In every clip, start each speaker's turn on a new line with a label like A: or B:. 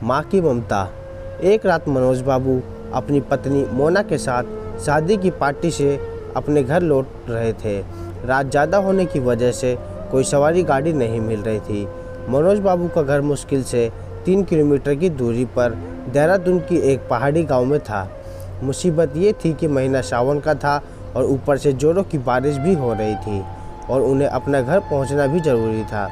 A: माँ की ममता। एक रात मनोज बाबू अपनी पत्नी मोना के साथ शादी की पार्टी से अपने घर लौट रहे थे। रात ज़्यादा होने की वजह से कोई सवारी गाड़ी नहीं मिल रही थी। मनोज बाबू का घर मुश्किल से 3 किलोमीटर की दूरी पर देहरादून की एक पहाड़ी गांव में था। मुसीबत ये थी कि महीना सावन का था और ऊपर से जोरों की बारिश भी हो रही थी और उन्हें अपना घर पहुंचना भी ज़रूरी था।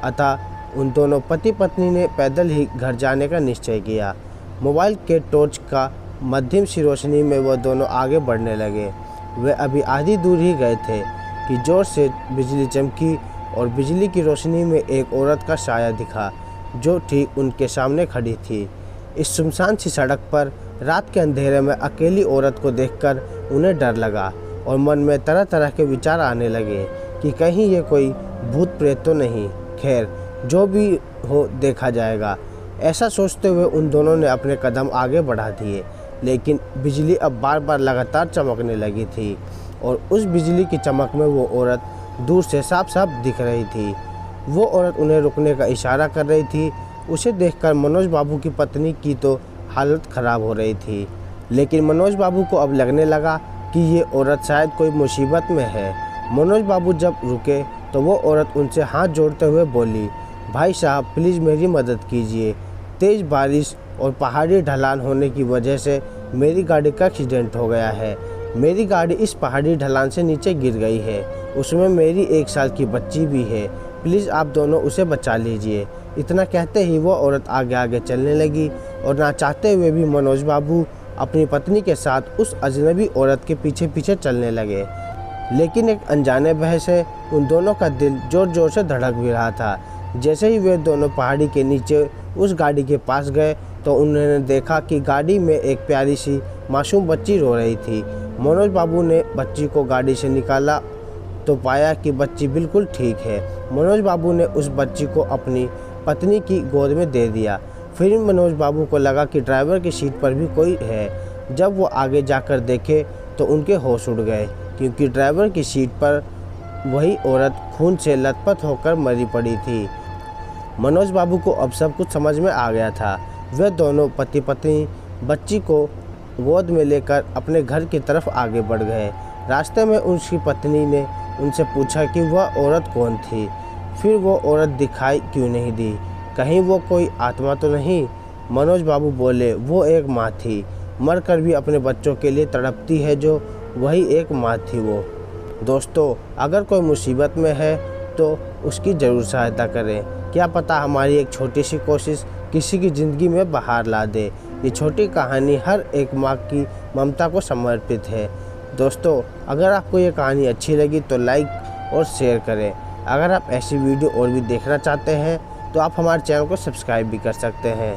A: अतः उन दोनों पति पत्नी ने पैदल ही घर जाने का निश्चय किया। मोबाइल के टॉर्च का मध्यम सी रोशनी में वह दोनों आगे बढ़ने लगे। वे अभी आधी दूर ही गए थे कि जोर से बिजली चमकी और बिजली की रोशनी में एक औरत का साया दिखा जो ठीक उनके सामने खड़ी थी। इस सुनसान सी सड़क पर रात के अंधेरे में अकेली औरत को देखकर उन्हें डर लगा और मन में तरह तरह के विचार आने लगे कि कहीं ये कोई भूत प्रेत तो नहीं। खैर, जो भी हो देखा जाएगा। ऐसा सोचते हुए उन दोनों ने अपने कदम आगे बढ़ा दिए, लेकिन बिजली अब बार बार लगातार चमकने लगी थी और उस बिजली की चमक में वो औरत दूर से साफ साफ दिख रही थी। वो औरत उन्हें रुकने का इशारा कर रही थी। उसे देखकर मनोज बाबू की पत्नी की तो हालत ख़राब हो रही थी, लेकिन मनोज बाबू को अब लगने लगा कि ये औरत शायद कोई मुसीबत में है। मनोज बाबू जब रुके तो वो औरत उनसे हाथ जोड़ते हुए बोली, भाई साहब प्लीज़ मेरी मदद कीजिए। तेज़ बारिश और पहाड़ी ढलान होने की वजह से मेरी गाड़ी का एक्सीडेंट हो गया है। मेरी गाड़ी इस पहाड़ी ढलान से नीचे गिर गई है। उसमें मेरी 1 साल की बच्ची भी है। प्लीज़ आप दोनों उसे बचा लीजिए। इतना कहते ही वो औरत आगे आगे चलने लगी और ना चाहते हुए भी मनोज बाबू अपनी पत्नी के साथ उस अजनबी औरत के पीछे पीछे चलने लगे। लेकिन एक अनजाने भय से उन दोनों का दिल ज़ोर ज़ोर से धड़क भी रहा था। जैसे ही वे दोनों पहाड़ी के नीचे उस गाड़ी के पास गए तो उन्होंने देखा कि गाड़ी में एक प्यारी सी मासूम बच्ची रो रही थी। मनोज बाबू ने बच्ची को गाड़ी से निकाला तो पाया कि बच्ची बिल्कुल ठीक है। मनोज बाबू ने उस बच्ची को अपनी पत्नी की गोद में दे दिया। फिर मनोज बाबू को लगा कि ड्राइवर की सीट पर भी कोई है। जब वो आगे जाकर देखे तो उनके होश उड़ गए, क्योंकि ड्राइवर की सीट पर वही औरत खून से लथपथ होकर मरी पड़ी थी। मनोज बाबू को अब सब कुछ समझ में आ गया था। वे दोनों पति पत्नी बच्ची को गोद में लेकर अपने घर की तरफ आगे बढ़ गए। रास्ते में उसकी पत्नी ने उनसे पूछा कि वह औरत कौन थी। फिर वो औरत दिखाई क्यों नहीं दी, कहीं वो कोई आत्मा तो नहीं। मनोज बाबू बोले, वो एक माँ थी, मरकर भी अपने बच्चों के लिए तड़पती है, जो वही एक माँ थी वो। दोस्तों, अगर कोई मुसीबत में है तो उसकी ज़रूर सहायता करें। क्या पता हमारी एक छोटी सी कोशिश किसी की ज़िंदगी में बहार ला दे। ये छोटी कहानी हर एक माँ की ममता को समर्पित है। दोस्तों, अगर आपको ये कहानी अच्छी लगी तो लाइक और शेयर करें। अगर आप ऐसी वीडियो और भी देखना चाहते हैं तो आप हमारे चैनल को सब्सक्राइब भी कर सकते हैं।